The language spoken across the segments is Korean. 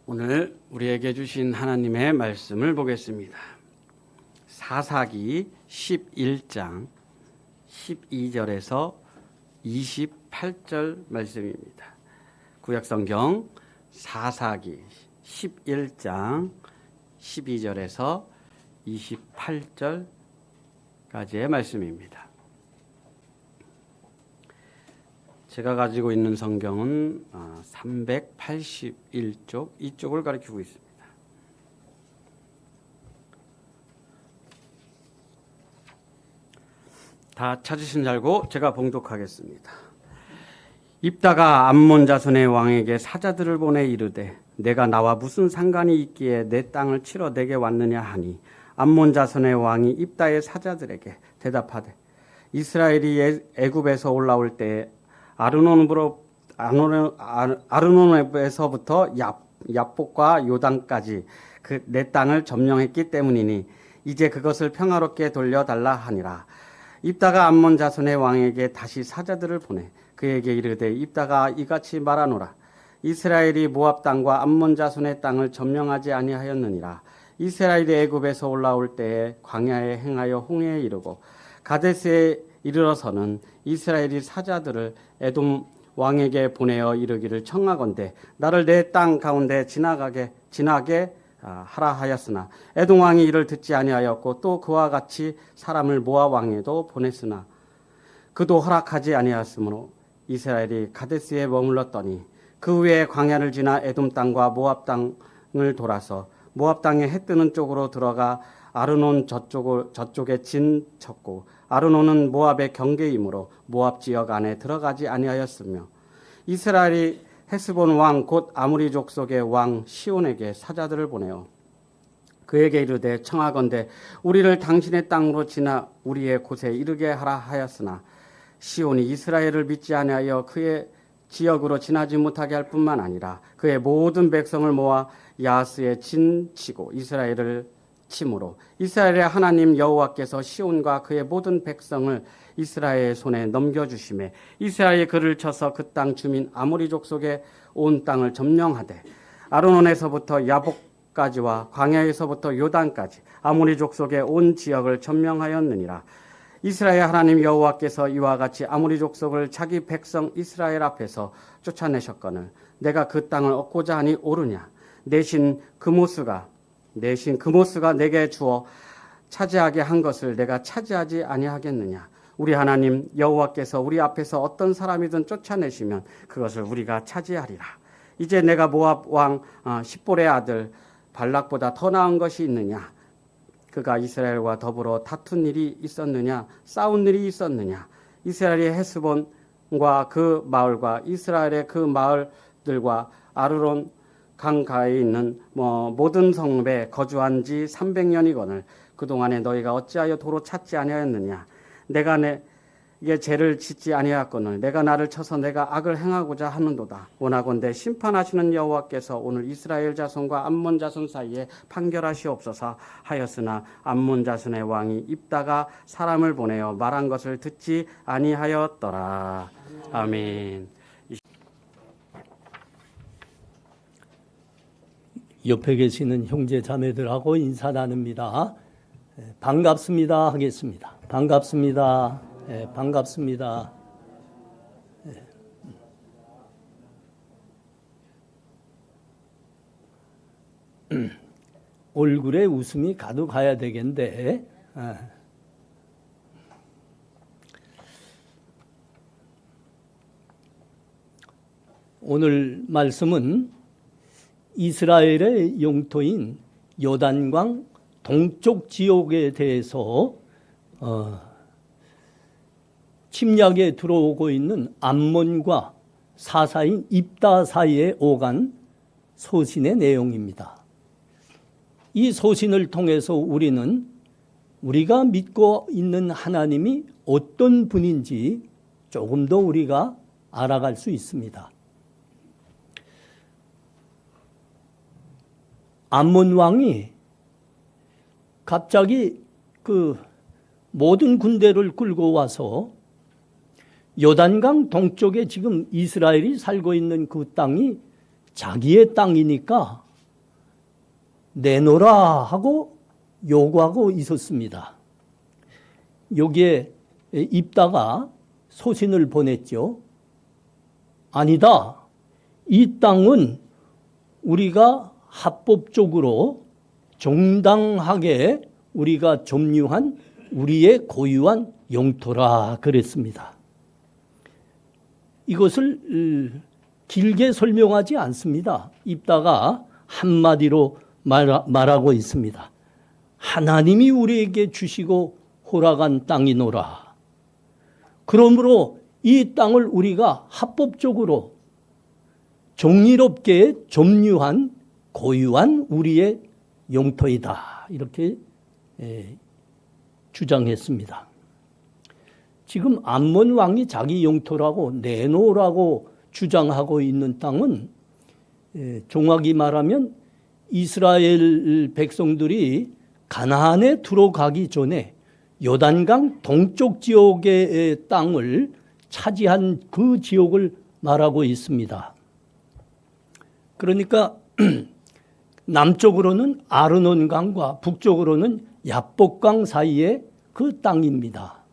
오늘 우리에게 주신 하나님의 말씀을 보겠습니다. 사사기 11장 12절에서 28절 말씀입니다. 구약성경 사사기 11장 12절에서 28절까지의 말씀입니다. 제가 가지고 있는 성경은 381쪽 이쪽을 가리키고 있습니다. 다 찾으신 줄 알고 제가 봉독하겠습니다. 입다가 암몬 자손의 왕에게 사자들을 보내 이르되 내가 나와 무슨 상관이 있기에 내 땅을 치러 내게 왔느냐 하니 암몬 자손의 왕이 입다의 사자들에게 대답하되 이스라엘이 애굽에서 올라올 때에 아르논에서부터 야복과 요단까지 그 내 땅을 점령했기 때문이니 이제 그것을 평화롭게 돌려달라 하니라. 입다가 암몬 자손의 왕에게 다시 사자들을 보내 그에게 이르되 입다가 이같이 말하노라. 이스라엘이 모압 땅과 암몬 자손의 땅을 점령하지 아니하였느니라. 이스라엘이 애굽에서 올라올 때에 광야에 행하여 홍해에 이르고 가데스에 이르러서는 이스라엘이 사자들을 에돔 왕에게 보내어 이르기를 청하건대 나를 내 땅 가운데 지나게 하라 하였으나 에돔 왕이 이를 듣지 아니하였고 또 그와 같이 사람을 모압 왕에도 보냈으나 그도 허락하지 아니하였으므로 이스라엘이 가데스에 머물렀더니 그 후에 광야를 지나 에돔 땅과 모압 땅을 돌아서 모압 땅에 해 뜨는 쪽으로 들어가 아르논 저쪽에 진쳤고 아르논은 모압의 경계이므로 모압 지역 안에 들어가지 아니하였으며 이스라엘이 헤스본 왕 곧 아무리 족속의 왕 시온에게 사자들을 보내어 그에게 이르되 청하건대 우리를 당신의 땅으로 지나 우리의 곳에 이르게 하라 하였으나 시온이 이스라엘을 믿지 아니하여 그의 지역으로 지나지 못하게 할 뿐만 아니라 그의 모든 백성을 모아 야스에 진치고 이스라엘을 침으로 이스라엘의 하나님 여호와께서 시온과 그의 모든 백성을 이스라엘의 손에 넘겨주시매 이스라엘이 그를 쳐서 그 땅 주민 아모리 족속의 온 땅을 점령하되 아르논에서부터 야복까지와 광야에서부터 요단까지 아모리 족속의 온 지역을 점령하였느니라. 이스라엘 하나님 여호와께서 이와 같이 아모리 족속을 자기 백성 이스라엘 앞에서 쫓아내셨거늘 내가 그 땅을 얻고자 하니 오르냐 내신 그모스가 내게 주어 차지하게 한 것을 내가 차지하지 아니하겠느냐. 우리 하나님 여호와께서 우리 앞에서 어떤 사람이든 쫓아내시면 그것을 우리가 차지하리라. 이제 내가 모압 왕 십볼의 아들 발락보다 더 나은 것이 있느냐. 그가 이스라엘과 더불어 다툰 일이 있었느냐 싸운 일이 있었느냐. 이스라엘의 헤스본과 그 마을과 이스라엘의 그 마을들과 아르논 강가에 있는 모든 성읍에 거주한 지 300년이거늘 그동안에 너희가 어찌하여 도로 찾지 아니하였느냐. 내가 내게 죄를 짓지 아니하였거늘 내가 나를 쳐서 내가 악을 행하고자 하는도다. 원하건대 심판하시는 여호와께서 오늘 이스라엘 자손과 암몬 자손 사이에 판결하시옵소서 하였으나 암몬 자손의 왕이 입다가 사람을 보내어 말한 것을 듣지 아니하였더라. 아멘. 옆에 계시는 형제 자매들하고 인사 나눕니다. 반갑습니다 하겠습니다. 반갑습니다. 반갑습니다. 얼굴에 웃음이 가득 가야 되겠는데 오늘 말씀은 이스라엘의 영토인 요단강 동쪽 지역에 대해서 침략에 들어오고 있는 암몬과 사사인 입다 사이에 오간 소신의 내용입니다. 이 소신을 통해서 우리가 믿고 있는 하나님이 어떤 분인지 조금 더 우리가 알아갈 수 있습니다. 암몬 왕이 갑자기 그 모든 군대를 끌고 와서 요단강 동쪽에 지금 이스라엘이 살고 있는 그 땅이 자기의 땅이니까 내놓으라 하고 요구하고 있었습니다. 여기에 입다가 소신을 보냈죠. 아니다. 이 땅은 우리가 합법적으로 정당하게 우리가 점유한 우리의 고유한 영토라 그랬습니다. 이것을 길게 설명하지 않습니다. 입다가 한마디로 말하고 있습니다. 하나님이 우리에게 주시고 허락한 땅이노라. 그러므로 이 땅을 우리가 합법적으로 정의롭게 점유한 고유한 우리의 영토이다. 이렇게 주장했습니다. 지금 암몬 왕이 자기 영토라고 내놓으라고 주장하고 있는 땅은 정확히 말하면 이스라엘 백성들이 가나안에 들어가기 전에 요단강 동쪽 지역의 땅을 차지한 그 지역을 말하고 있습니다. 그러니까 남쪽으로는 아르논강과 북쪽으로는 야복강 사이의 그 땅입니다.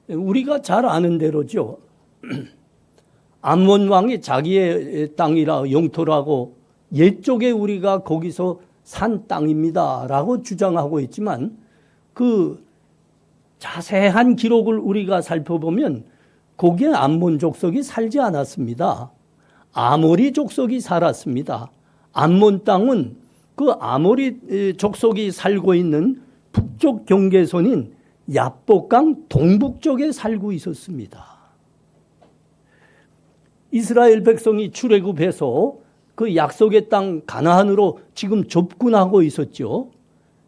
우리가 잘 아는 대로죠. 암몬 왕이 자기의 땅이라 영토라고 옛쪽에 우리가 거기서 산 땅입니다라고 주장하고 있지만 그 자세한 기록을 우리가 살펴보면 거기에 암몬 족속이 살지 않았습니다. 아모리 족속이 살았습니다. 암몬 땅은 그 아모리 족속이 살고 있는 북쪽 경계선인 야복강 동북쪽에 살고 있었습니다. 이스라엘 백성이 출애굽해서 그 약속의 땅 가나안으로 지금 접근하고 있었죠.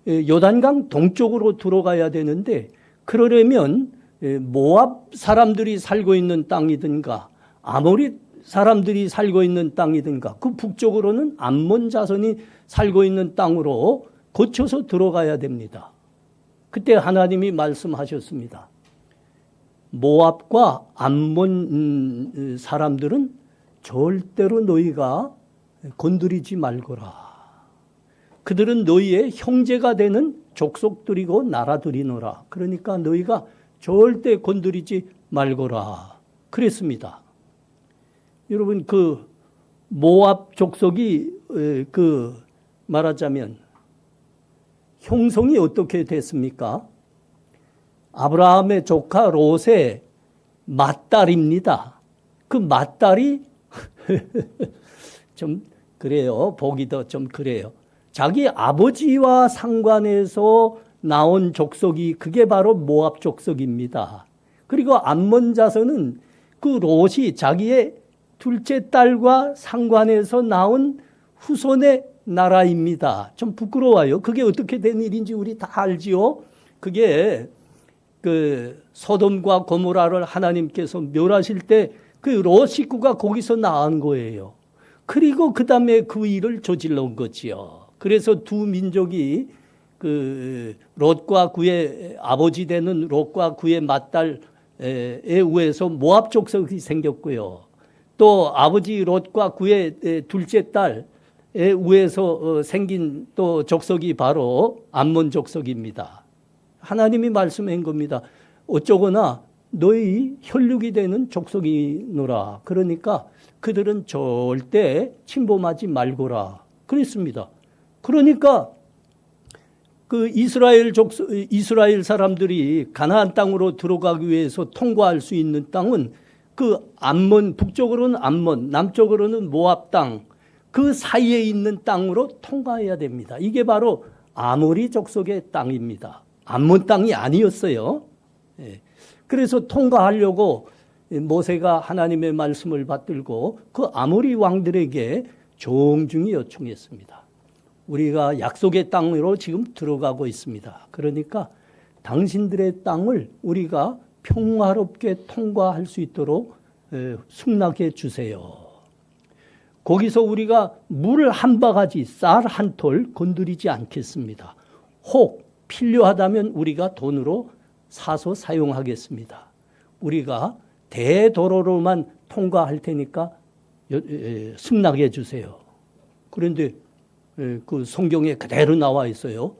요단강 동쪽으로 들어가야 되는데 그러려면 모압 사람들이 살고 있는 땅이든가 아모리 사람들이 살고 있는 땅이든가 그 북쪽으로는 암몬 자손이 살고 있는 땅으로 거쳐서 들어가야 됩니다. 그때 하나님이 말씀하셨습니다. 모압과 암몬 사람들은 절대로 너희가 건드리지 말거라. 그들은 너희의 형제가 되는 족속들이고 나라들이노라. 그러니까 너희가 절대 건드리지 말거라. 그랬습니다. 여러분 그 모압 족속이 그 말하자면 형성이 어떻게 됐습니까? 아브라함의 조카 롯의 맏딸입니다. 그 맏딸이 좀 그래요. 보기도 좀 그래요. 자기 아버지와 상관해서 나온 족속이 그게 바로 모압 족속입니다. 그리고 암몬 자손은 그 롯이 자기의 둘째 딸과 상관해서 나온 후손의 나라입니다. 좀 부끄러워요. 그게 어떻게 된 일인지 우리 다 알지요. 그게 그 소돔과 고모라를 하나님께서 멸하실 때 그 롯 식구가 거기서 나온 거예요. 그리고 그 다음에 그 일을 저질러온 거지요. 그래서 두 민족이 그 롯과 그의 아버지 되는 롯과 그의 맏딸에 의해서 모압 족속이 생겼고요. 또 아버지 롯과 그의 둘째 딸에 의해서 생긴 또 족속이 바로 암몬 족속입니다. 하나님이 말씀한 겁니다. 어쩌거나 너희 혈육이 되는 족속이노라. 그러니까 그들은 절대 침범하지 말거라. 그랬습니다. 그러니까 그 이스라엘 사람들이 가나안 땅으로 들어가기 위해서 통과할 수 있는 땅은 그 암몬, 북쪽으로는 암몬, 남쪽으로는 모압 땅, 그 사이에 있는 땅으로 통과해야 됩니다. 이게 바로 아모리 족속의 땅입니다. 암몬 땅이 아니었어요. 그래서 통과하려고 모세가 하나님의 말씀을 받들고 그 아모리 왕들에게 정중히 요청했습니다. 우리가 약속의 땅으로 지금 들어가고 있습니다. 그러니까 당신들의 땅을 우리가 평화롭게 통과할 수 있도록 승낙해 주세요. 거기서 우리가 물 한 바가지, 쌀 한 톨 건드리지 않겠습니다. 혹 필요하다면 우리가 돈으로 사서 사용하겠습니다. 우리가 대도로로만 통과할 테니까 승낙해 주세요. 그런데 그 성경에 그대로 나와 있어요.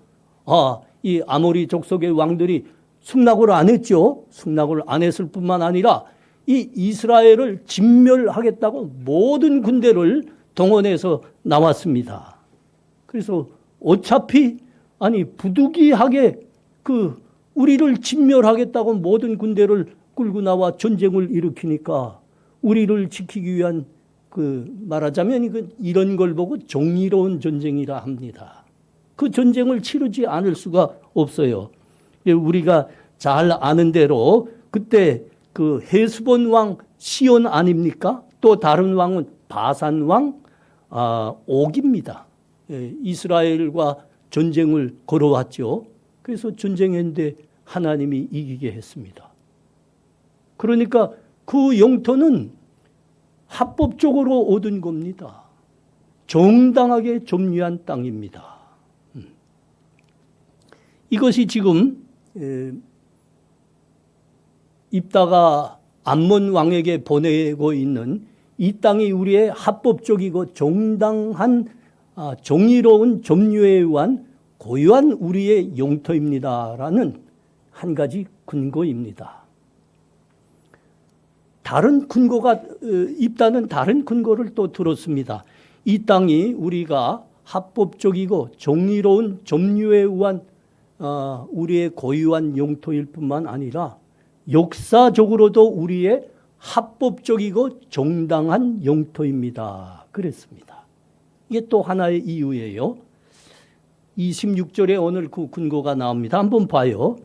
이 아모리 족속의 왕들이 승낙을 안 했죠. 승낙을 안 했을 뿐만 아니라 이 이스라엘을 진멸하겠다고 모든 군대를 동원해서 나왔습니다. 그래서 어차피 부득이하게 우리를 진멸하겠다고 모든 군대를 끌고 나와 전쟁을 일으키니까 우리를 지키기 위한 말하자면 이런 걸 보고 정의로운 전쟁이라 합니다. 그 전쟁을 치르지 않을 수가 없어요. 우리가 잘 아는 대로 그때 헤스본 왕 시온 아닙니까? 또 다른 왕은 바산 왕 옥입니다. 이스라엘과 전쟁을 걸어왔죠. 그래서 전쟁했는데 하나님이 이기게 했습니다. 그러니까 그 영토는 합법적으로 얻은 겁니다. 정당하게 점유한 땅입니다. 이것이 지금 입다가 암몬 왕에게 보내고 있는 이 땅이 우리의 합법적이고 정당한 정의로운 점유에 의한 고유한 우리의 영토입니다라는 한 가지 근거입니다. 다른 근거가 입다는 다른 근거를 또 들었습니다. 이 땅이 우리가 합법적이고 정의로운 점유에 의한 우리의 고유한 영토일 뿐만 아니라 역사적으로도 우리의 합법적이고 정당한 영토입니다. 그랬습니다. 이게 또 하나의 이유예요. 26절에 오늘 그 근거가 나옵니다. 한번 봐요.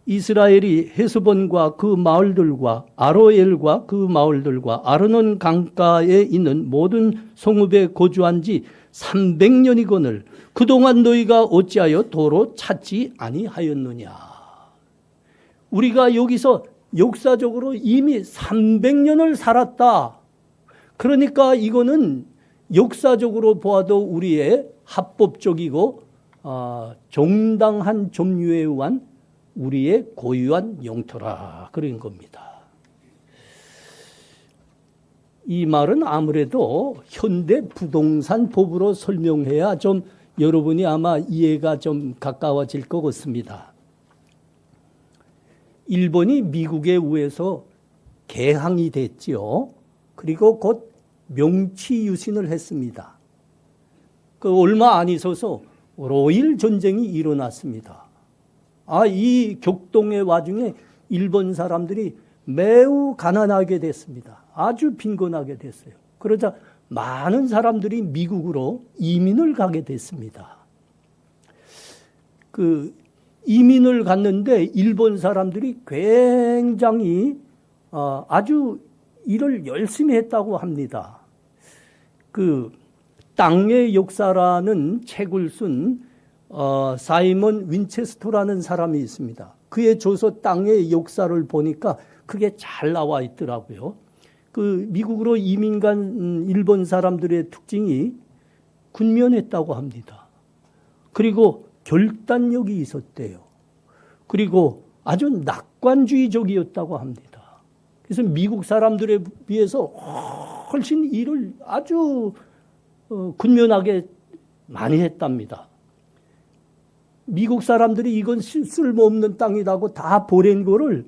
이스라엘이 헤스본과 그 마을들과 아로엘과 그 마을들과 아르논 강가에 있는 모든 성읍에 거주한 지 300년이거늘 그동안 너희가 어찌하여 도로 찾지 아니하였느냐. 우리가 여기서 역사적으로 이미 300년을 살았다. 그러니까 이거는 역사적으로 보아도 우리의 합법적이고 정당한 점유에 의한 우리의 고유한 영토라 그런 겁니다. 이 말은 아무래도 현대 부동산 법으로 설명해야 좀 여러분이 아마 이해가 좀 가까워질 것 같습니다. 일본이 미국에 의해서 개항이 됐지요. 그리고 곧 명치유신을 했습니다. 얼마 안 있어서 로일 전쟁이 일어났습니다. 이 격동의 와중에 일본 사람들이 매우 가난하게 됐습니다. 아주 빈곤하게 됐어요. 그러자 많은 사람들이 미국으로 이민을 가게 됐습니다. 이민을 갔는데 일본 사람들이 굉장히 아주 일을 열심히 했다고 합니다. 땅의 역사라는 책을 쓴 사이먼 윈체스터라는 사람이 있습니다. 그의 저서 땅의 역사를 보니까 그게 잘 나와 있더라고요. 미국으로 이민 간 일본 사람들의 특징이 군면했다고 합니다. 그리고 결단력이 있었대요. 그리고 아주 낙관주의적이었다고 합니다. 그래서 미국 사람들에 비해서 훨씬 일을 아주 근면하게 많이 했답니다. 미국 사람들이 이건 쓸모없는 땅이라고 다 버린 거를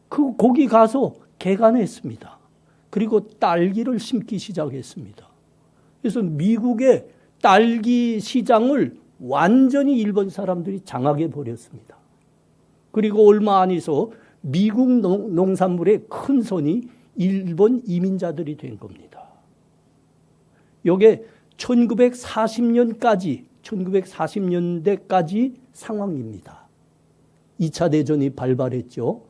거기 가서 개간했습니다. 그리고 딸기를 심기 시작했습니다. 그래서 미국의 딸기 시장을 완전히 일본 사람들이 장악해 버렸습니다. 그리고 얼마 안 있어 미국 농산물의 큰 손이 일본 이민자들이 된 겁니다. 이게 1940년대까지 상황입니다. 2차 대전이 발발했죠.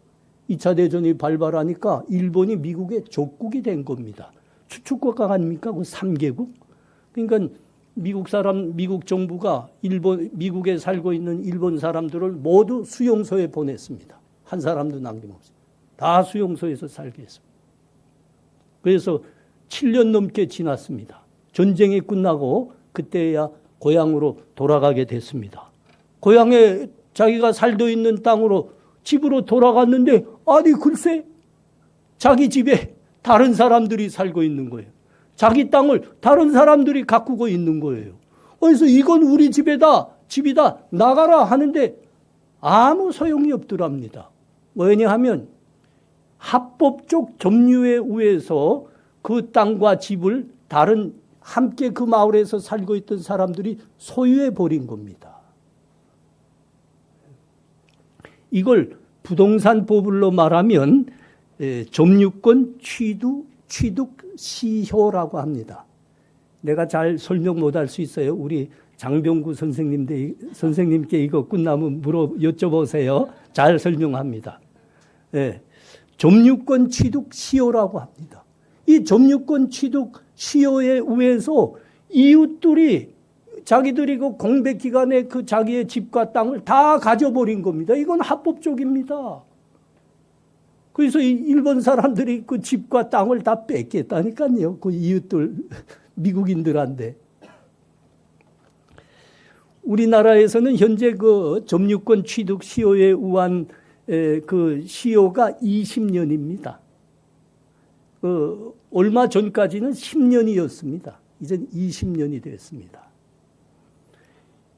2차 대전이 발발하니까 일본이 미국의 적국이 된 겁니다. 추축국가 아닙니까? 그 3개국. 그러니까 미국 정부가 미국에 살고 있는 일본 사람들을 모두 수용소에 보냈습니다. 한 사람도 남김없이. 다 수용소에서 살게 했습니다. 그래서 7년 넘게 지났습니다. 전쟁이 끝나고 그때야 고향으로 돌아가게 됐습니다. 고향에 자기가 살고 있는 땅으로 집으로 돌아갔는데 글쎄 자기 집에 다른 사람들이 살고 있는 거예요. 자기 땅을 다른 사람들이 가꾸고 있는 거예요. 그래서 이건 우리 집이다, 나가라 하는데 아무 소용이 없더랍니다. 왜냐하면 합법적 점유에 의해서 그 땅과 집을 다른 함께 그 마을에서 살고 있던 사람들이 소유해 버린 겁니다. 이걸 부동산 법으로 말하면 점유권 취득 시효라고 합니다. 내가 잘 설명 못할 수 있어요. 우리 장병구 선생님께 이거 끝나면 여쭤보세요. 잘 설명합니다. 점유권 취득 시효라고 합니다. 이 점유권 취득 시효에 의해서 이웃들이 자기들이 그 공백 기간에 그 자기의 집과 땅을 다 가져버린 겁니다. 이건 합법적입니다. 그래서 일본 사람들이 그 집과 땅을 다 뺏겠다니까요. 그 이웃들 미국인들한테. 우리나라에서는 현재 그 점유권 취득 시효에 의한 그 시효가 20년입니다. 얼마 전까지는 10년이었습니다. 이젠 20년이 됐습니다.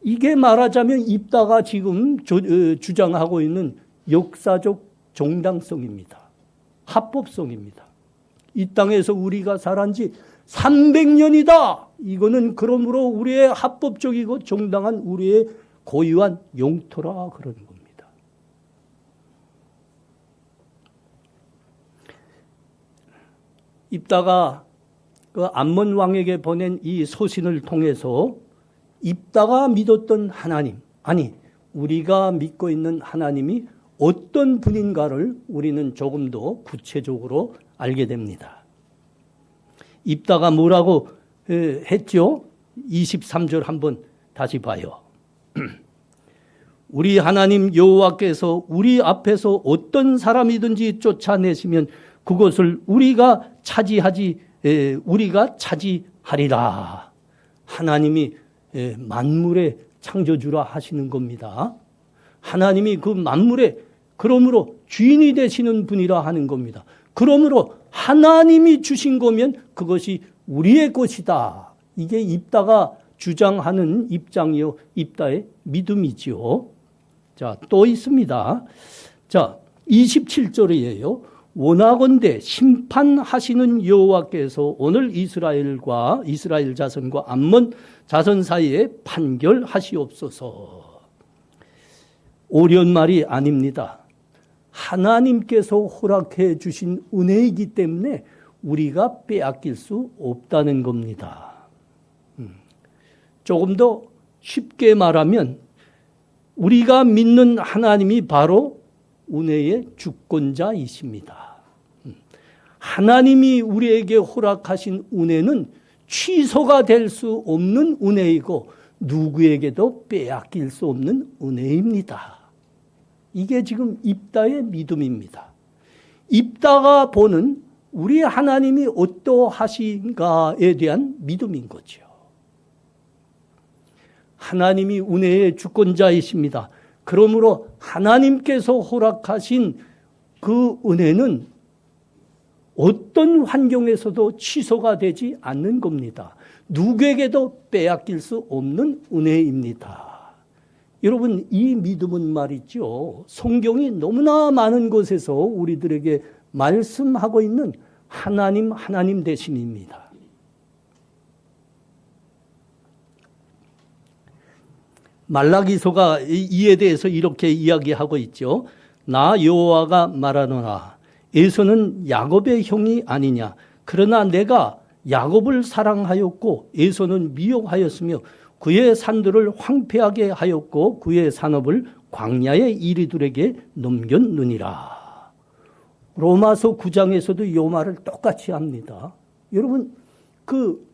이게 말하자면 입다가 지금 주장하고 있는 역사적 정당성입니다. 합법성입니다. 이 땅에서 우리가 살은 지 300년이다. 이거는 그러므로 우리의 합법적이고 정당한 우리의 고유한 영토라 그러는 겁니다. 입다가 그 암몬 왕에게 보낸 이 소신을 통해서 입다가 믿었던 하나님, 아니 우리가 믿고 있는 하나님이 어떤 분인가를 우리는 조금 더 구체적으로 알게 됩니다. 입다가 뭐라고 했죠? 23절 한번 다시 봐요. 우리 하나님 여호와께서 우리 앞에서 어떤 사람이든지 쫓아내시면 그것을 우리가 차지하리라. 하나님이 만물의 창조주라 하시는 겁니다. 하나님이 그 만물의 그러므로 주인이 되시는 분이라 하는 겁니다. 그러므로 하나님이 주신 거면 그것이 우리의 것이다. 이게 입다가 주장하는 입장이요. 입다의 믿음이지요. 자, 또 있습니다. 자, 27절이에요. 원하건대 심판하시는 여호와께서 오늘 이스라엘 자손과 암몬 자손 사이에 판결하시옵소서. 어려운 말이 아닙니다. 하나님께서 허락해 주신 은혜이기 때문에 우리가 빼앗길 수 없다는 겁니다. 조금 더 쉽게 말하면 우리가 믿는 하나님이 바로 은혜의 주권자이십니다. 하나님이 우리에게 허락하신 은혜는 취소가 될 수 없는 은혜이고 누구에게도 빼앗길 수 없는 은혜입니다. 이게 지금 입다의 믿음입니다. 입다가 보는 우리 하나님이 어떠하신가에 대한 믿음인 거죠. 하나님이 은혜의 주권자이십니다. 그러므로 하나님께서 허락하신 그 은혜는 어떤 환경에서도 취소가 되지 않는 겁니다. 누구에게도 빼앗길 수 없는 은혜입니다. 여러분, 이 믿음은 말이죠. 성경이 너무나 많은 곳에서 우리들에게 말씀하고 있는 하나님 대신입니다. 말라기서가 이에 대해서 이렇게 이야기하고 있죠. 나 여호와가 말하노라. 에서는 야곱의 형이 아니냐. 그러나 내가 야곱을 사랑하였고 에서는 미워하였으며 그의 산들을 황폐하게 하였고 그의 산업을 광야의 이리들에게 넘겼느니라. 로마서 9장에서도 이 말을 똑같이 합니다. 여러분, 그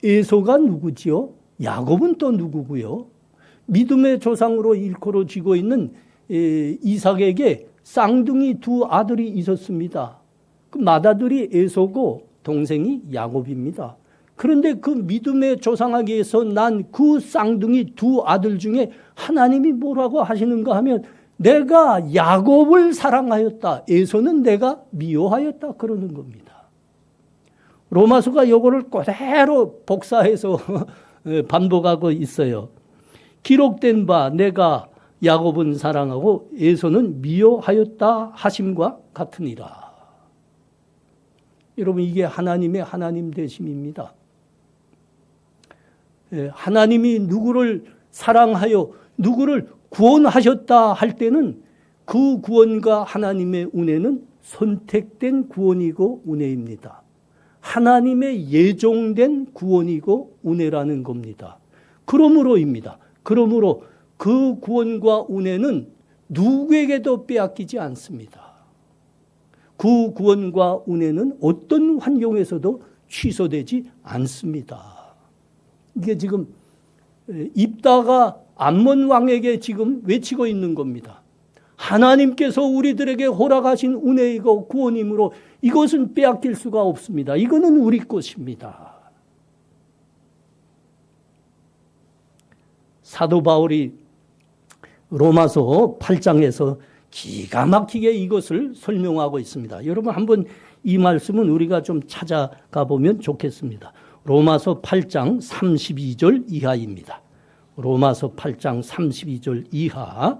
에서가 누구지요? 야곱은 또 누구고요? 믿음의 조상으로 일컬어지고 있는 이삭에게 쌍둥이 두 아들이 있었습니다. 그 맏아들이 에서고 동생이 야곱입니다. 그런데 그 믿음의 조상에게서 난 그 쌍둥이 두 아들 중에 하나님이 뭐라고 하시는가 하면 내가 야곱을 사랑하였다. 에서는 내가 미워하였다. 그러는 겁니다. 로마서가 이거를 그대로 복사해서 반복하고 있어요. 기록된 바 내가 야곱은 사랑하고 에서는 미워하였다 하심과 같으니라. 여러분, 이게 하나님의 하나님 되심입니다. 하나님이 누구를 사랑하여 누구를 구원하셨다 할 때는 그 구원과 하나님의 은혜는 선택된 구원이고 은혜입니다. 하나님의 예정된 구원이고 은혜라는 겁니다. 그러므로입니다. 그러므로 그 구원과 은혜는 누구에게도 빼앗기지 않습니다. 그 구원과 은혜는 어떤 환경에서도 취소되지 않습니다. 이게 지금 입다가 암몬 왕에게 지금 외치고 있는 겁니다. 하나님께서 우리들에게 허락하신 은혜이고 구원이므로 이것은 빼앗길 수가 없습니다. 이거는 우리 것입니다. 사도 바울이 로마서 8장에서 기가 막히게 이것을 설명하고 있습니다. 여러분, 한번 이 말씀은 우리가 좀 찾아가 보면 좋겠습니다. 로마서 8장 32절 이하입니다. 로마서 8장 32절 이하.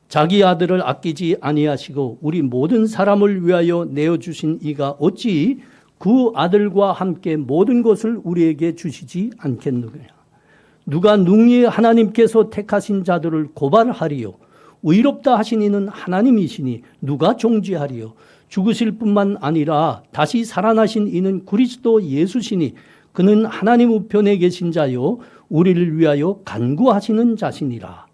자기 아들을 아끼지 아니하시고 우리 모든 사람을 위하여 내어주신 이가 어찌 그 아들과 함께 모든 것을 우리에게 주시지 않겠느냐. 누가 능히 하나님께서 택하신 자들을 고발하리요. 의롭다 하신 이는 하나님이시니 누가 정죄하리요. 죽으실 뿐만 아니라 다시 살아나신 이는 그리스도 예수시니 그는 하나님 우편에 계신 자요 우리를 위하여 간구하시는 자시니라.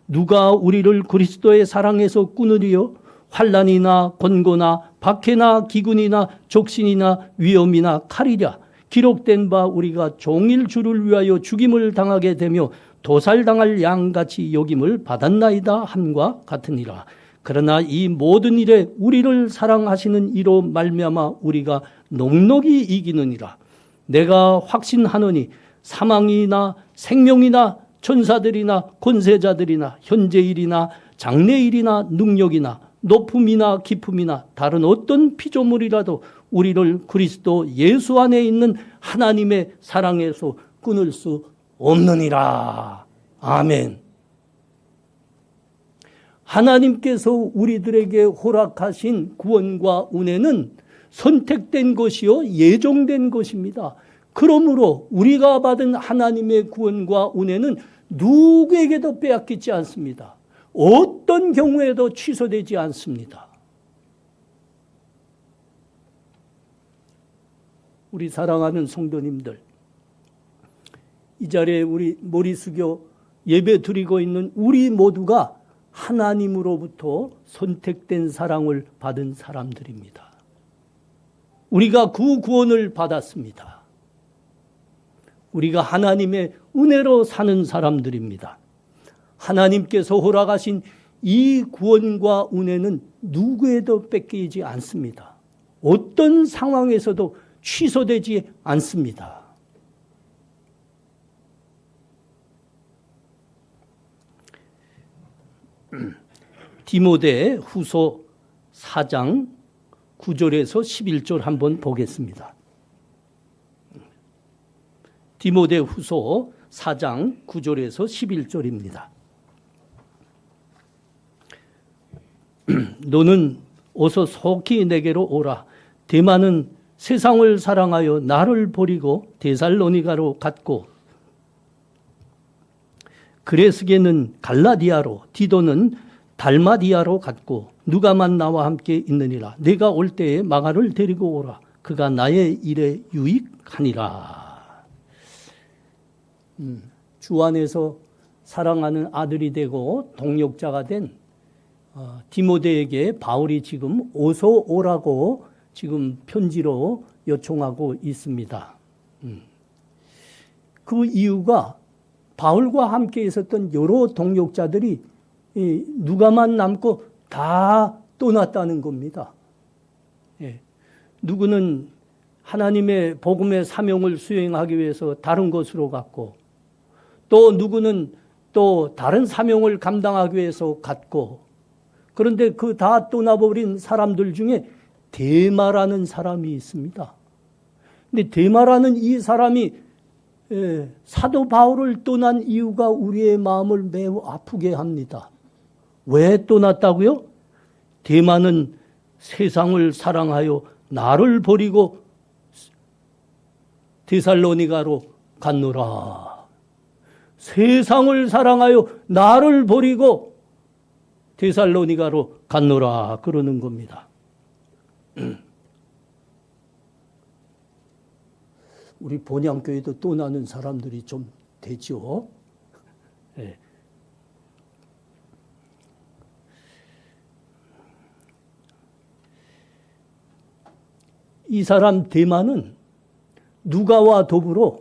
누가 우리를 그리스도의 사랑에서 끊으리요. 환난이나 권고나 박해나 기근이나 적신이나 위험이나 칼이랴. 기록된 바 우리가 종일 주를 위하여 죽임을 당하게 되며 도살당할 양같이 여김을 받았나이다 함과 같으니라. 그러나 이 모든 일에 우리를 사랑하시는 이로 말미암아 우리가 넉넉히 이기느니라. 내가 확신하노니 사망이나 생명이나 천사들이나 권세자들이나 현재일이나 장래일이나 능력이나 높음이나 깊음이나 다른 어떤 피조물이라도 우리를 그리스도 예수 안에 있는 하나님의 사랑에서 끊을 수 없느니라. 아멘. 하나님께서 우리들에게 허락하신 구원과 은혜는 선택된 것이요 예정된 것입니다. 그러므로 우리가 받은 하나님의 구원과 은혜는 누구에게도 빼앗기지 않습니다. 어떤 경우에도 취소되지 않습니다. 우리 사랑하는 성도님들, 이 자리에 우리 머리 숙여 예배 드리고 있는 우리 모두가 하나님으로부터 선택된 사랑을 받은 사람들입니다. 우리가 그 구원을 받았습니다. 우리가 하나님의 은혜로 사는 사람들입니다. 하나님께서 허락하신 이 구원과 은혜는 누구에도 뺏기지 않습니다. 어떤 상황에서도 취소되지 않습니다. 디모데 후서 4장 9절에서 11절 한번 보겠습니다. 디모데 후서 4장 9절에서 11절입니다. 너는 어서 속히 내게로 오라. 데마는 세상을 사랑하여 나를 버리고 데살로니가로 갔고 그레스게는 갈라디아로 디도는 달마디아로 갔고 누가만 나와 함께 있느니라. 내가 올 때에 마가를 데리고 오라. 그가 나의 일에 유익하니라. 주 안에서 사랑하는 아들이 되고 동역자가 된 디모데에게 바울이 지금 어서 오라고 지금 편지로 요청하고 있습니다. 그 이유가 바울과 함께 있었던 여러 동역자들이 누가만 남고 다 떠났다는 겁니다. 누구는 하나님의 복음의 사명을 수행하기 위해서 다른 곳으로 갔고 또 누구는 또 다른 사명을 감당하기 위해서 갔고 그런데 그 다 떠나버린 사람들 중에 데마라는 사람이 있습니다. 근데 데마라는 이 사람이 사도 바울을 떠난 이유가 우리의 마음을 매우 아프게 합니다. 왜 떠났다고요? 데마는 세상을 사랑하여 나를 버리고 데살로니가로 갔노라. 세상을 사랑하여 나를 버리고 데살로니가로 갔노라 그러는 겁니다. 우리 본향교회도 떠나는 사람들이 좀 되죠. 네. 이 사람 데마는 누가와 더불어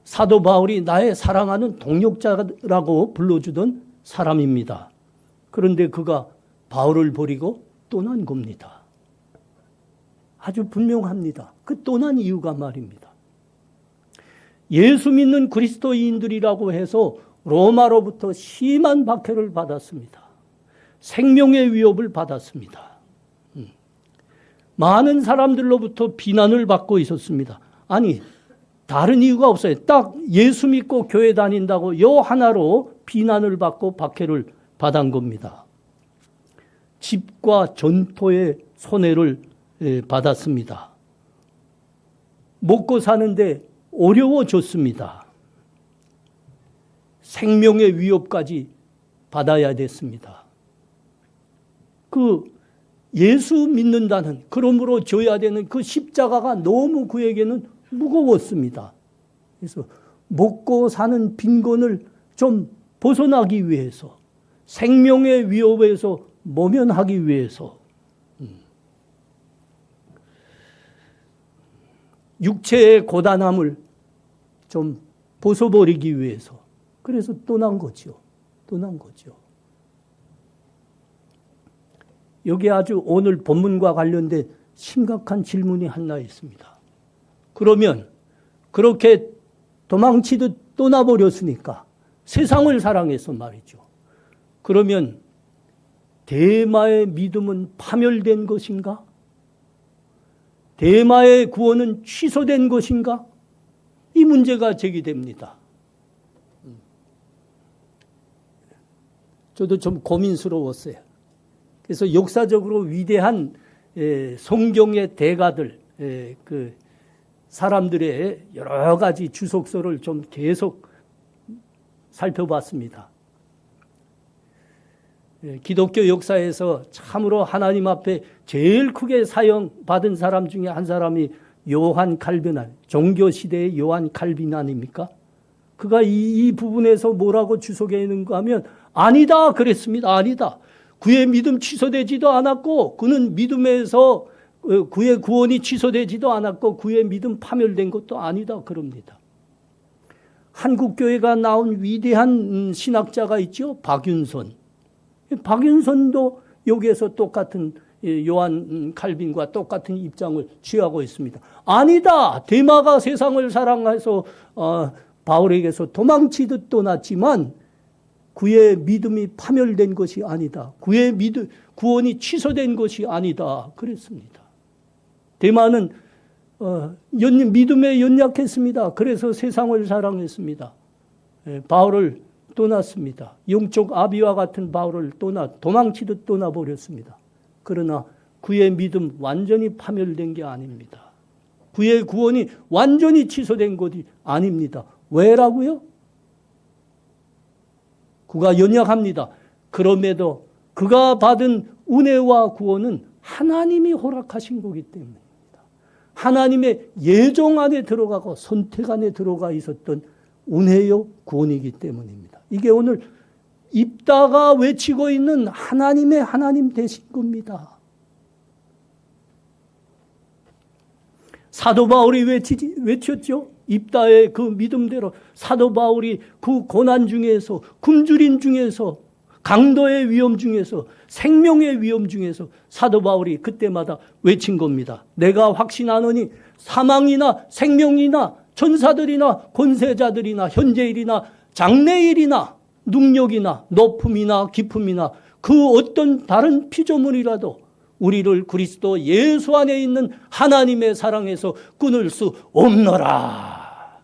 사도 바울이 나의 사랑하는 동역자라고 불러주던 사람입니다. 그런데 그가 바울을 버리고 떠난 겁니다. 아주 분명합니다. 그 떠난 이유가 말입니다. 예수 믿는 그리스도인들이라고 해서 로마로부터 심한 박해를 받았습니다. 생명의 위협을 받았습니다. 많은 사람들로부터 비난을 받고 있었습니다. 아니, 다른 이유가 없어요. 딱 예수 믿고 교회 다닌다고 요 하나로 비난을 받고 박해를 받은 겁니다. 집과 전토의 손해를 받았습니다. 먹고 사는데 어려워졌습니다. 생명의 위협까지 받아야 됐습니다. 그 예수 믿는다는, 그러므로 져야 되는 그 십자가가 너무 그에게는 무거웠습니다. 그래서 먹고 사는 빈곤을 좀 벗어나기 위해서, 생명의 위협에서 모면하기 위해서, 육체의 고단함을 좀 벗어버리기 위해서, 그래서 떠난 거죠. 떠난 거죠. 여기 아주 오늘 본문과 관련된 심각한 질문이 하나 있습니다. 그러면 그렇게 도망치듯 떠나버렸으니까 세상을 사랑해서 말이죠. 그러면 데마의 믿음은 파멸된 것인가? 데마의 구원은 취소된 것인가? 이 문제가 제기됩니다. 저도 좀 고민스러웠어요. 그래서 역사적으로 위대한 성경의 대가들, 그 사람들의 여러 가지 주석서를 좀 계속 살펴봤습니다. 기독교 역사에서 참으로 하나님 앞에 제일 크게 사형받은 사람 중에 한 사람이 요한 칼빈, 종교시대의 요한 칼빈 아닙니까? 그가 이 부분에서 뭐라고 주석해 있는가 하면 아니다 그랬습니다. 아니다. 그의 믿음 취소되지도 않았고 그는 믿음에서 그의 구원이 취소되지도 않았고 그의 믿음 파멸된 것도 아니다 그럽니다. 한국교회가 나온 위대한 신학자가 있죠. 박윤선. 박윤선도 여기에서 똑같은 요한 칼빈과 똑같은 입장을 취하고 있습니다. 아니다. 데마가 세상을 사랑해서 바울에게서 도망치듯 떠났지만 그의 믿음이 파멸된 것이 아니다. 그의 구원이 취소된 것이 아니다. 그랬습니다. 데마는 믿음에 연약했습니다. 그래서 세상을 사랑했습니다. 바울을 떠났습니다. 영적 아비와 같은 바울을 도망치듯 떠나버렸습니다. 그러나 그의 믿음 완전히 파멸된 게 아닙니다. 그의 구원이 완전히 취소된 것이 아닙니다. 왜라고요? 그가 연약합니다. 그럼에도 그가 받은 은혜와 구원은 하나님이 허락하신 거기 때문입니다. 하나님의 예정 안에 들어가고 선택 안에 들어가 있었던 은혜요 구원이기 때문입니다. 이게 오늘 입다가 외치고 있는 하나님의 하나님 되신 겁니다. 사도 바울이 외쳤죠. 입다의 그 믿음대로 사도 바울이 그 고난 중에서, 굶주림 중에서, 강도의 위험 중에서, 생명의 위험 중에서 사도 바울이 그때마다 외친 겁니다. 내가 확신하노니 사망이나 생명이나 천사들이나 권세자들이나 현재일이나 장래일이나 능력이나 높음이나 깊음이나 그 어떤 다른 피조물이라도 우리를 그리스도 예수 안에 있는 하나님의 사랑에서 끊을 수 없노라.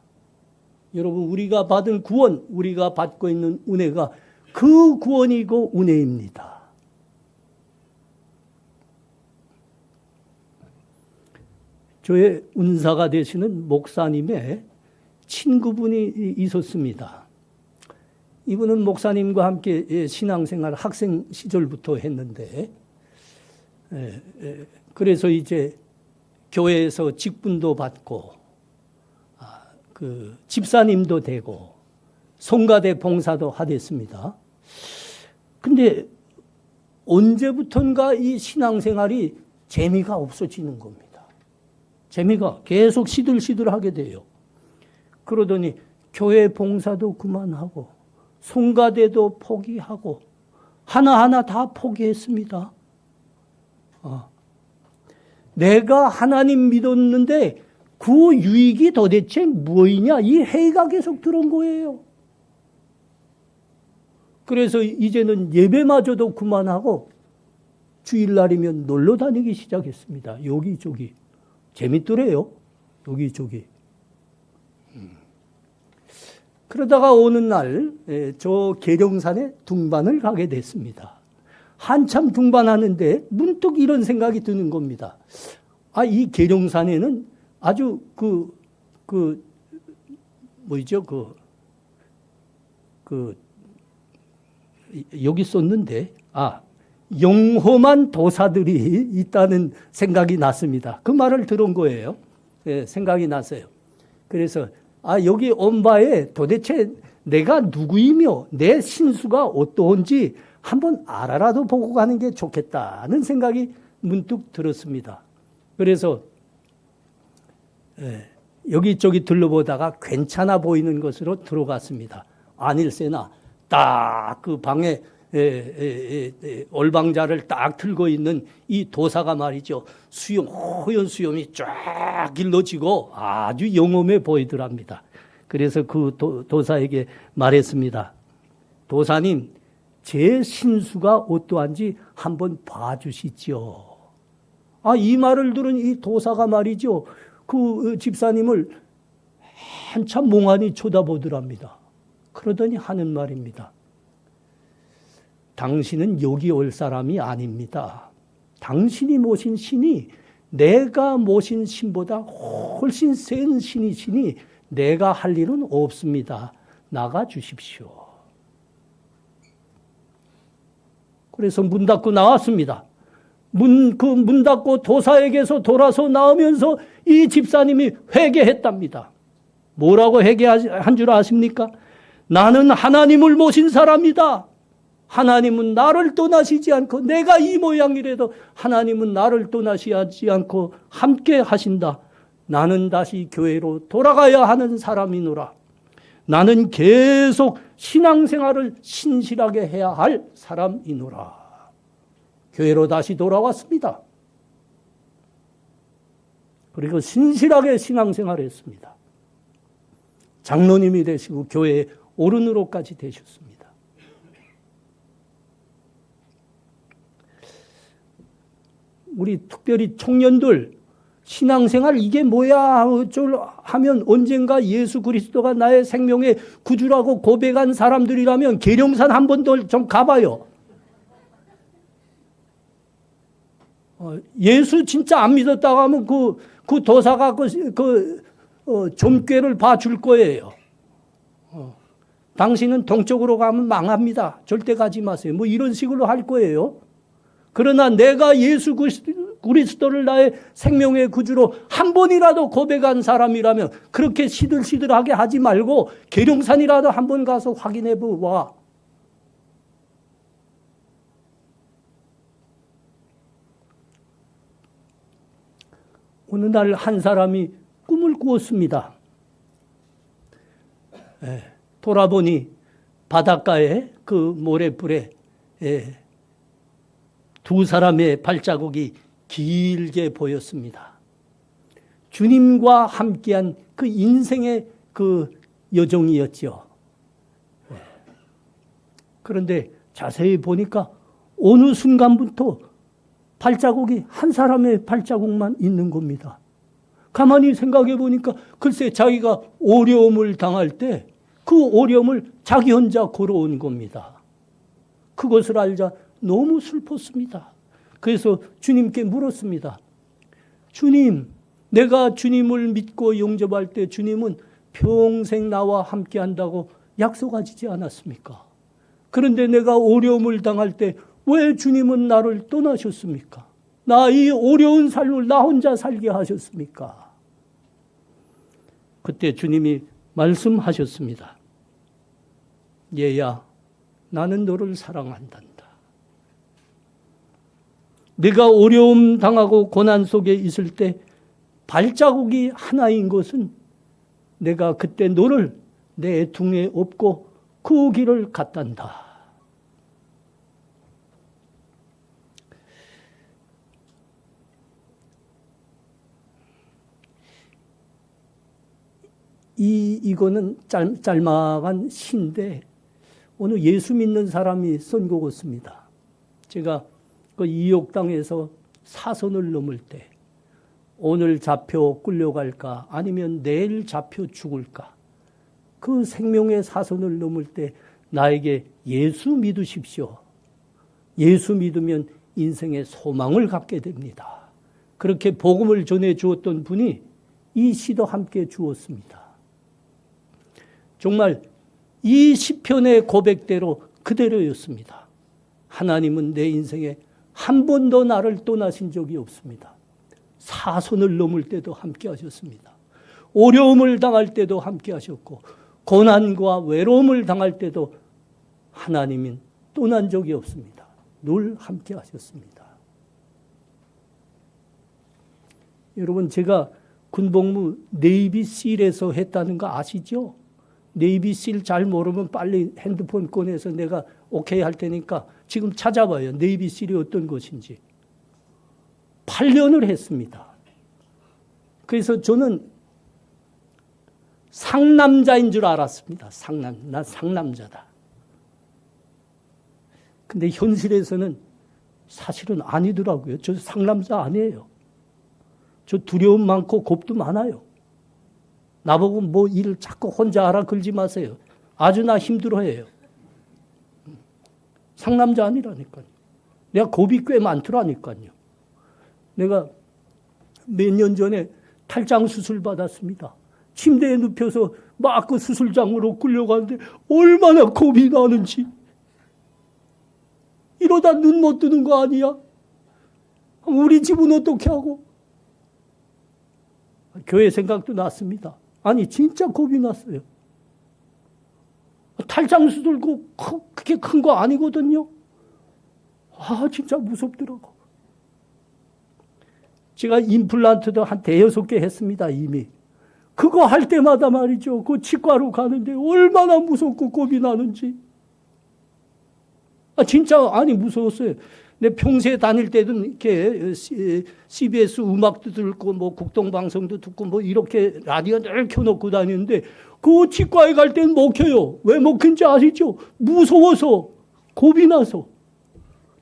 여러분, 우리가 받은 구원, 우리가 받고 있는 은혜가 그 구원이고 은혜입니다. 저의 은사가 되시는 목사님의 친구분이 있었습니다. 이분은 목사님과 함께 신앙생활 학생 시절부터 했는데, 그래서 이제 교회에서 직분도 받고, 그 집사님도 되고, 성가대 봉사도 하댔습니다. 근데 언제부턴가 이 신앙생활이 재미가 없어지는 겁니다. 재미가 계속 시들시들하게 돼요. 그러더니 교회 봉사도 그만하고 성가대도 포기하고 하나하나 다 포기했습니다. 내가 하나님 믿었는데 그 유익이 도대체 뭐이냐, 이 회의가 계속 들어온 거예요. 그래서 이제는 예배마저도 그만하고 주일날이면 놀러 다니기 시작했습니다. 여기저기. 재밌더래요. 여기저기. 그러다가 어느 날 저 계룡산에 등반을 가게 됐습니다. 한참 등반하는데 문득 이런 생각이 드는 겁니다. 이 계룡산에는 아주 여기 썼는데, 영험한 도사들이 있다는 생각이 났습니다. 그 말을 들은 거예요. 생각이 났어요. 그래서 여기 온 바에 도대체 내가 누구이며 내 신수가 어떠한지 한번 알아라도 보고 가는 게 좋겠다는 생각이 문득 들었습니다. 그래서 여기저기 둘러보다가 괜찮아 보이는 것으로 들어갔습니다. 아닐세나 딱 그 방에 올방자를 딱 들고 있는 이 도사가 말이죠. 허연 수염이 쫙 길러지고 아주 영험해 보이더랍니다. 그래서 그 도사에게 말했습니다. 도사님, 제 신수가 어떠한지 한번 봐주시죠. 이 말을 들은 이 도사가 말이죠. 그 집사님을 한참 몽환히 쳐다보더랍니다. 그러더니 하는 말입니다. 당신은 여기 올 사람이 아닙니다. 당신이 모신 신이 내가 모신 신보다 훨씬 센 신이시니 내가 할 일은 없습니다. 나가 주십시오. 그래서 문 닫고 나왔습니다. 문 닫고 도사에게서 돌아서 나오면서 이 집사님이 회개했답니다. 뭐라고 회개한 줄 아십니까? 나는 하나님을 모신 사람이다. 하나님은 나를 떠나시지 않고, 내가 이 모양이라도 하나님은 나를 떠나시지 않고 함께 하신다. 나는 다시 교회로 돌아가야 하는 사람이노라. 나는 계속 신앙생활을 신실하게 해야 할 사람이노라. 교회로 다시 돌아왔습니다. 그리고 신실하게 신앙생활을 했습니다. 장로님이 되시고 교회의 어른으로까지 되셨습니다. 우리 특별히 청년들, 신앙생활 이게 뭐야 하면 언젠가 예수 그리스도가 나의 생명의 구주라고 고백한 사람들이라면 계룡산 한 번 더 좀 가봐요. 예수 진짜 안 믿었다고 하면 그 도사가 점괘를 봐줄 거예요. 당신은 동쪽으로 가면 망합니다. 절대 가지 마세요. 뭐 이런 식으로 할 거예요. 그러나 내가 예수 그리스도를 나의 생명의 구주로 한 번이라도 고백한 사람이라면 그렇게 시들시들하게 하지 말고 계룡산이라도 한 번 가서 확인해 봐. 어느 날 한 사람이 꿈을 꾸었습니다. 돌아보니 바닷가에 그 모래불에 두 사람의 발자국이 길게 보였습니다. 주님과 함께한 그 인생의 그 여정이었죠. 그런데 자세히 보니까 어느 순간부터 발자국이 한 사람의 발자국만 있는 겁니다. 가만히 생각해 보니까 글쎄 자기가 어려움을 당할 때 그 어려움을 자기 혼자 걸어온 겁니다. 그것을 알자 너무 슬펐습니다. 그래서 주님께 물었습니다. 주님, 내가 주님을 믿고 영접할 때 주님은 평생 나와 함께 한다고 약속하시지 않았습니까? 그런데 내가 어려움을 당할 때 왜 주님은 나를 떠나셨습니까? 나 이 어려운 삶을 나 혼자 살게 하셨습니까? 그때 주님이 말씀하셨습니다. 얘야, 나는 너를 사랑한단다. 내가 어려움 당하고 고난 속에 있을 때 발자국이 하나인 것은 내가 그때 너를 내 등에 업고 그 길을 갔단다. 이거는 짤막한 시인데 어느 예수 믿는 사람이 쓴 것 같습니다. 제가 그 이옥당에서 사선을 넘을 때 오늘 잡혀 끌려갈까 아니면 내일 잡혀 죽을까 그 생명의 사선을 넘을 때 나에게 예수 믿으십시오. 예수 믿으면 인생의 소망을 갖게 됩니다. 그렇게 복음을 전해 주었던 분이 이 시도 함께 주었습니다. 정말 이 시편의 고백대로 그대로였습니다. 하나님은 내 인생에 한 번도 나를 떠나신 적이 없습니다. 사선을 넘을 때도 함께 하셨습니다. 어려움을 당할 때도 함께 하셨고 고난과 외로움을 당할 때도 하나님은 떠난 적이 없습니다. 늘 함께 하셨습니다. 여러분, 제가 군복무 네이비실에서 했다는 거 아시죠? 네이비실 잘 모르면 빨리 핸드폰 꺼내서 내가 오케이 할 테니까 지금 찾아봐요. 네이비실이 어떤 것인지. 8년을 했습니다. 그래서 저는 상남자인 줄 알았습니다. 나 상남자다. 근데 현실에서는 사실은 아니더라고요. 저 상남자 아니에요. 저 두려움 많고 겁도 많아요. 나보고 뭐 일을 자꾸 혼자 하라 그러지 마세요. 아주 나 힘들어해요. 상남자 아니라니까요. 내가 겁이 꽤 많더라니까요. 내가 몇 년 전에 탈장 수술 받았습니다. 침대에 눕혀서 막 그 수술장으로 끌려가는데 얼마나 겁이 나는지. 이러다 눈 못 뜨는 거 아니야? 우리 집은 어떻게 하고? 교회 생각도 났습니다. 아니 진짜 겁이 났어요. 탈장 수술 그게 큰 거 아니거든요. 아 진짜 무섭더라고. 제가 임플란트도 한 5-6개 했습니다 이미. 그거 할 때마다 말이죠. 그 치과로 가는데 얼마나 무섭고 겁이 나는지. 진짜 아니 무서웠어요. 내 평소에 다닐 때는 이렇게 CBS 음악도 듣고 뭐 국동방송도 듣고 뭐 이렇게 라디오 늘 켜놓고 다니는데 그 치과에 갈 때는 못 켜요. 왜 못 켠지 아시죠? 무서워서 겁이 나서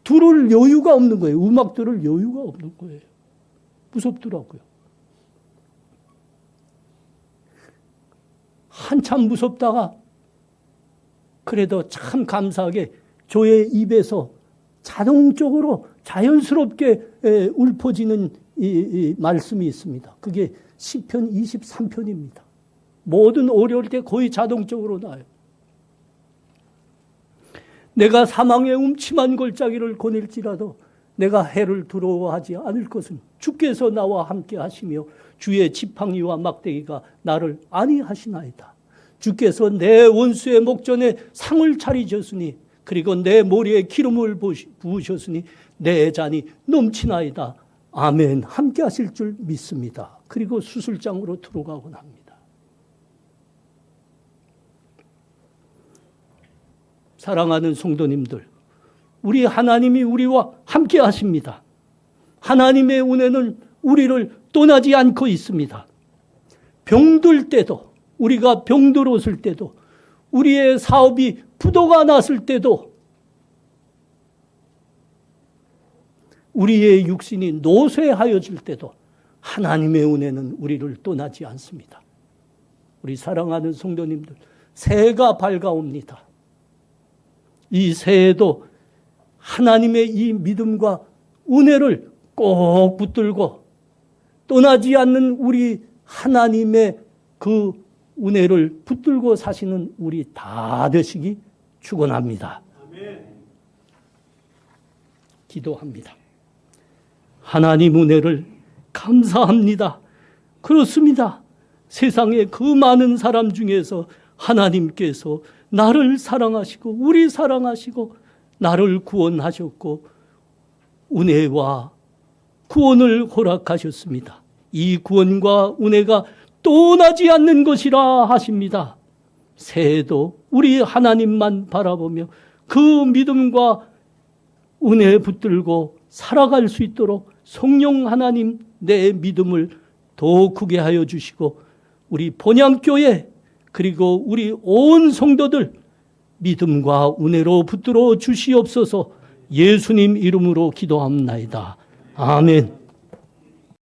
들을 여유가 없는 거예요. 음악 들을 여유가 없는 거예요. 무섭더라고요. 한참 무섭다가 그래도 참 감사하게 저의 입에서 자동적으로 자연스럽게 읊어지는 이 말씀이 있습니다. 그게 시편 23편입니다. 모든 어려울 때 거의 자동적으로 나와요. 내가 사망의 음침한 골짜기를 거닐지라도 내가 해를 두려워하지 않을 것은 주께서 나와 함께 하시며 주의 지팡이와 막대기가 나를 안위하시나이다. 주께서 내 원수의 목전에 상을 차리셨으니 그리고 내 머리에 기름을 부으셨으니 내 잔이 넘치나이다. 아멘. 함께 하실 줄 믿습니다. 그리고 수술장으로 들어가곤 합니다. 사랑하는 성도님들, 우리 하나님이 우리와 함께 하십니다. 하나님의 은혜는 우리를 떠나지 않고 있습니다. 병들 때도, 우리가 병들었을 때도, 우리의 사업이 부도가 났을 때도 우리의 육신이 노쇠하여질 때도 하나님의 은혜는 우리를 떠나지 않습니다. 우리 사랑하는 성도님들, 새해가 밝아옵니다. 이 새해도 하나님의 이 믿음과 은혜를 꼭 붙들고 떠나지 않는 우리 하나님의 그 은혜를 붙들고 사시는 우리 다 되시기 축원합니다. 기도합니다. 하나님 은혜를 감사합니다. 그렇습니다. 세상에 그 많은 사람 중에서 하나님께서 나를 사랑하시고 우리 사랑하시고 나를 구원하셨고 은혜와 구원을 허락하셨습니다. 이 구원과 은혜가 떠나지 않는 것이라 하십니다. 새해도 우리 하나님만 바라보며 그 믿음과 은혜 붙들고 살아갈 수 있도록 성령 하나님 내 믿음을 더 크게 하여 주시고 우리 본향교회 그리고 우리 온 성도들 믿음과 은혜로 붙들어 주시옵소서. 예수님 이름으로 기도합나이다. 아멘.